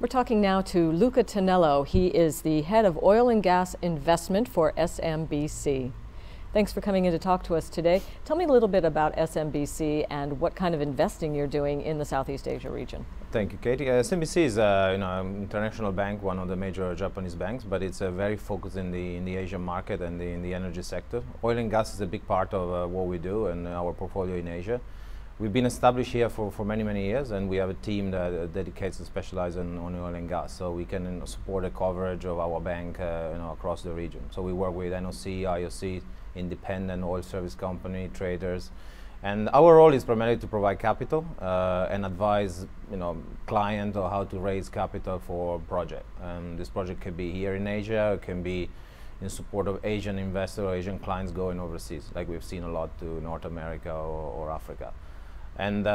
We're talking now to Luca Tonello. He is the head of oil and gas investment for SMBC. Thanks for coming in to talk to us today. Tell me a little bit about SMBC and what kind of investing you're doing in the Southeast Asia region. Thank you, Katie. SMBC is an international bank, one of the major Japanese banks, but it's very focused in the Asian market and in the energy sector. Oil and gas is a big part of what we do and our portfolio in Asia. We've been established here for many, many years, and we have a team that dedicates and specializes on oil and gas, so we can support the coverage of our bank across the region. So we work with NOC, IOC, independent oil service company, traders, and our role is primarily to provide capital and advise client on how to raise capital for a project. This project can be here in Asia, it can be in support of Asian investors or Asian clients going overseas, like we've seen a lot to North America or Africa. And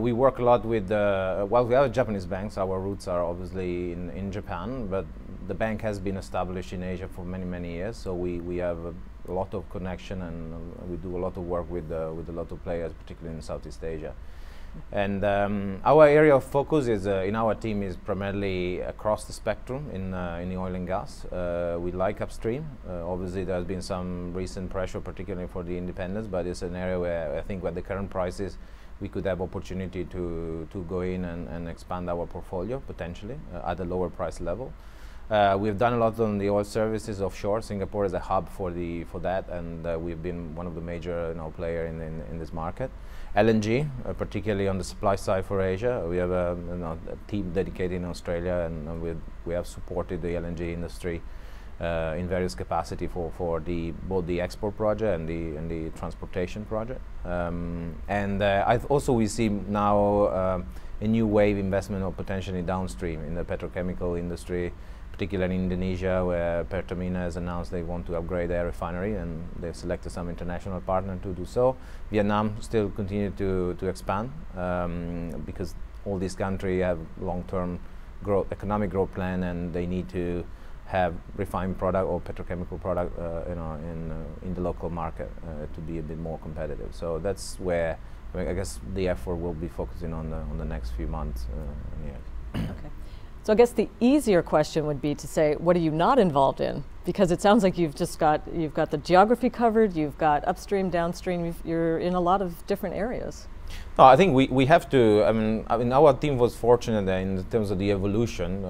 we work a lot with, well, we have Japanese banks. Our roots are obviously in Japan, but the bank has been established in Asia for many, many years. So we have a lot of connection, and we do a lot of work with a lot of players, particularly in Southeast Asia. And our area of focus is in our team is primarily across the spectrum in the oil and gas. We like upstream. Obviously, there has been some recent pressure, particularly for the independents, but it's an area where I think with the current prices, we could have opportunity to go in and expand our portfolio potentially at a lower price level. We've done a lot on the oil services offshore. Singapore is a hub for that, and we've been one of the major player in this market. LNG, particularly on the supply side for Asia, we have a team dedicated in Australia, and we have supported the LNG industry in various capacity for both the export project and the transportation project. We see now a new wave investment of potentially downstream in the petrochemical industry, particularly in Indonesia, where Pertamina has announced they want to upgrade their refinery, and they've selected some international partner to do so. Vietnam still continue to expand because all these countries have long-term economic growth plan, and they need to have refined product or petrochemical product in the local market to be a bit more competitive. So that's where I guess the effort will be focusing on the next few months and years. Okay. So I guess the easier question would be to say, what are you not involved in? Because it sounds like you've got the geography covered, you've got upstream, downstream, you're in a lot of different areas. No, I think we have to. I mean, our team was fortunate that in terms of the evolution,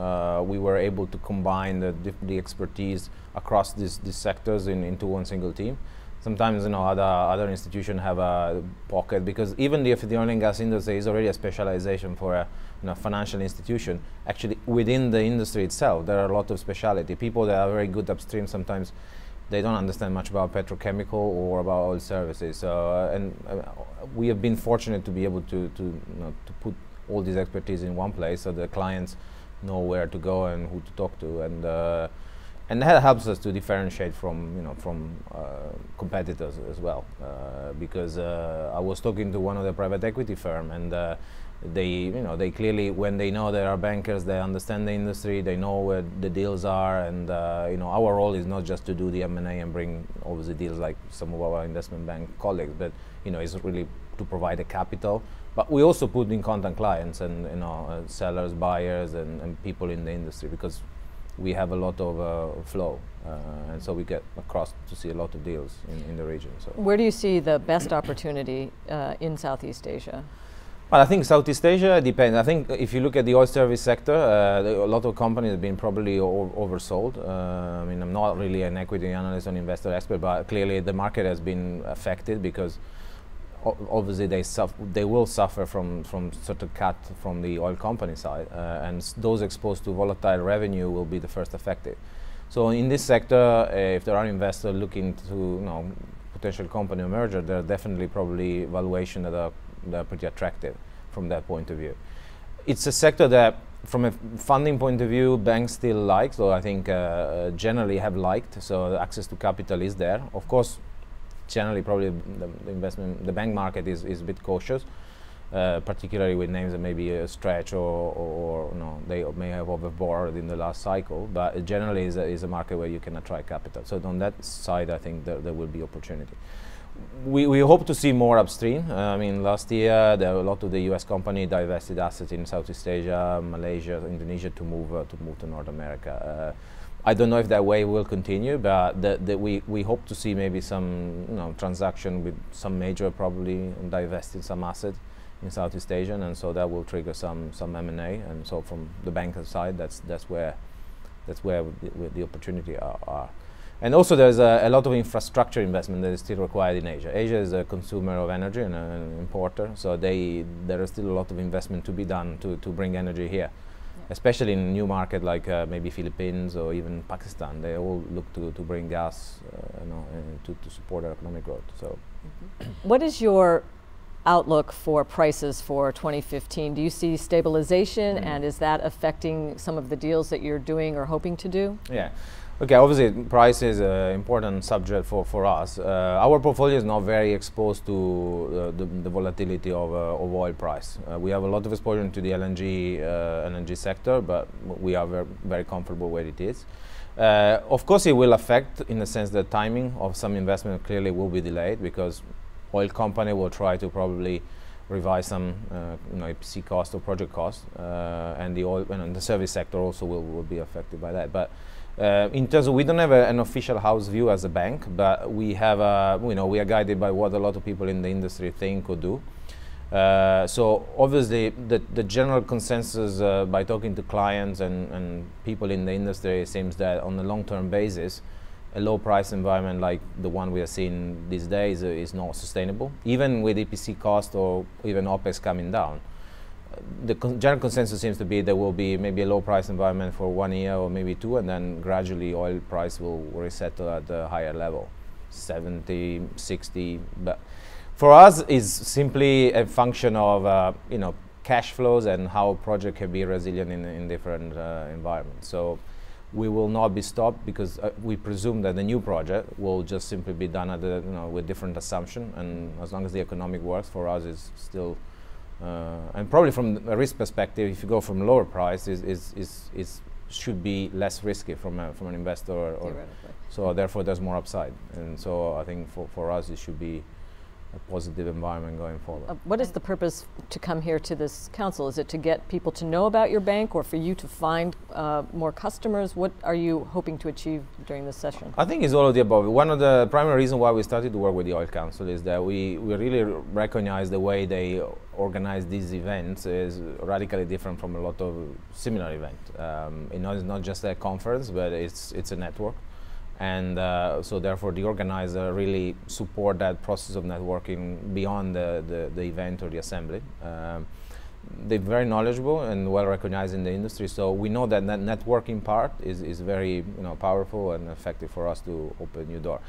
we were able to combine the expertise across these sectors into one single team. Sometimes other institutions have a pocket, because even if the oil and gas industry is already a specialization for a financial institution, actually within the industry itself there are a lot of specialty. People that are very good upstream, sometimes they don't understand much about petrochemical or about oil services. So we have been fortunate to be able to put all these expertise in one place, so the clients know where to go and who to talk to, and that helps us to differentiate from competitors as well. Because I was talking to one of the private equity firm, and they clearly, when they know there are bankers, they understand the industry, they know where the deals are, and our role is not just to do the M&A and bring obviously deals like some of our investment bank colleagues, but it's really to provide the capital. But we also put in contact clients and sellers, buyers, and people in the industry, because we have a lot of flow, and so we get across to see a lot of deals in the region. So where do you see the best opportunity in Southeast Asia? Well, I think Southeast Asia depends. I think if you look at the oil service sector, a lot of companies have been probably oversold. I mean, I'm not really an equity analyst or investor expert, but clearly the market has been affected, because obviously they will suffer from sort of cut from the oil company side, and those exposed to volatile revenue will be the first affected. So in this sector, if there are investors looking to potential company merger, there are definitely probably valuation that are pretty attractive from that point of view. It's a sector that, from a funding point of view, banks still like, so I think generally have liked, so the access to capital is there. Of course, generally probably the bank market is a bit cautious, particularly with names that may be a stretch or they may have overborrowed in the last cycle, but it generally is a market where you can attract capital. So on that side, I think there will be opportunity. We hope to see more upstream. I mean, last year there were a lot of the U.S. company divested assets in Southeast Asia, Malaysia, Indonesia to move to North America. I don't know if that way will continue, but we hope to see maybe some transaction with some major probably divesting some assets in Southeast Asia, and so that will trigger some M&A. And so from the banker side, that's where the opportunity are. And also there's a lot of infrastructure investment that is still required in Asia. Asia is a consumer of energy and an importer, so there is still a lot of investment to be done to bring energy here. Especially in new market like maybe Philippines or even Pakistan, they all look to bring gas, to support their economic growth. So, what is your outlook for prices for 2015? Do you see stabilization, and is that affecting some of the deals that you're doing or hoping to do? Yeah. Okay, obviously price is an important subject for us. Our portfolio is not very exposed to the volatility of oil price. We have a lot of exposure to the LNG sector, but we are very comfortable where it is. Of course, it will affect in the sense that timing of some investment clearly will be delayed because oil company will try to probably revise some EPC cost or project cost, and the oil and the service sector also will be affected by that. But in terms of, we don't have an official house view as a bank, but we have we are guided by what a lot of people in the industry think or do. So obviously the general consensus by talking to clients and people in the industry seems that on a long-term basis, a low price environment like the one we are seeing these days is not sustainable, even with EPC cost or even OPEX coming down. The general consensus seems to be there will be maybe a low price environment for 1 year or maybe 2, and then gradually oil price will resettle at a higher level, 70, 60. But for us, it's simply a function of cash flows and how project can be resilient in different environments. So we will not be stopped because we presume that the new project will just simply be done at with different assumption, and as long as the economic works for us is still. And probably from a risk perspective, if you go from lower price, it should be less risky from an investor, or so therefore there's more upside. And so I think for us it should be a positive environment going forward. What is the purpose to come here to this council? Is it to get people to know about your bank, or for you to find more customers? What are you hoping to achieve during this session? I think it's all of the above. One of the primary reasons why we started to work with the Oil Council is that we really recognize the way they organize these events is radically different from a lot of similar events. It's not just a conference, but it's a network. And so therefore the organizer really support that process of networking beyond the event or the assembly. They're very knowledgeable and well recognized in the industry, so we know that that networking part is very powerful and effective for us to open a new door.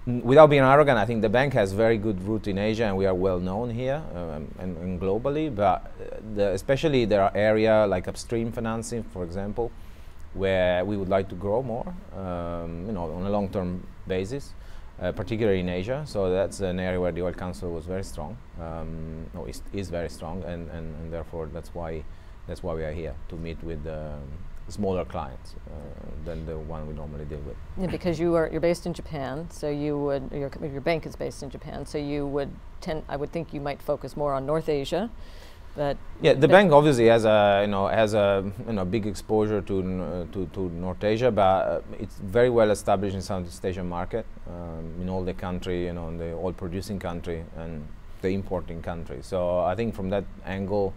Without being arrogant, I think the bank has very good root in Asia, and we are well known here and globally, but especially there are areas like upstream financing, for example, where we would like to grow more, on a long-term basis, particularly in Asia. So that's an area where the Oil Council was very strong, is very strong, and therefore that's why we are here to meet with smaller clients than the one we normally deal with. Yeah, because you're based in Japan, so your bank is based in Japan, so you would I would think you might focus more on North Asia. But yeah, the bank obviously has a big exposure to North Asia, but it's very well established in Southeast Asian market, in all the country, the oil producing country and the importing country. So I think from that angle,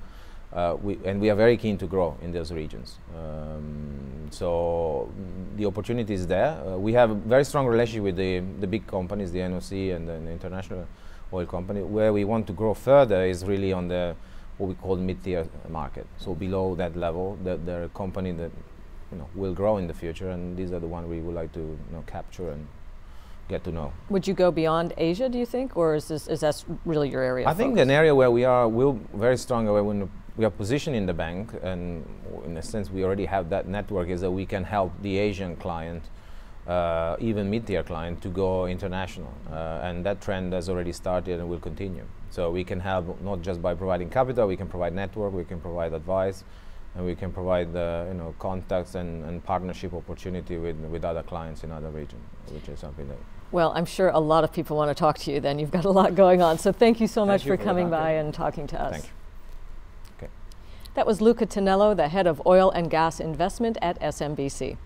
we are very keen to grow in those regions. So the opportunity is there. We have a very strong relationship with the big companies, the NOC and the international oil company. Where we want to grow further is really on what we call mid-tier market. So below that level, they're a company that will grow in the future, and these are the ones we would like to capture and get to know. Would you go beyond Asia, do you think, or is that really your area? I think an area where we are very strong, where we are positioned in the bank, and in a sense we already have that network, is that we can help the Asian client, even mid-tier client, to go international, and that trend has already started and will continue. So we can help not just by providing capital, we can provide network, we can provide advice, and we can provide contacts and partnership opportunity with other clients in other regions, which is something that Well, I'm sure a lot of people want to talk to you then. You've got a lot going on. So thank you so much for coming by and talking to us. Thank you. Okay. That was Luca Tonello, the head of oil and gas investment at SMBC.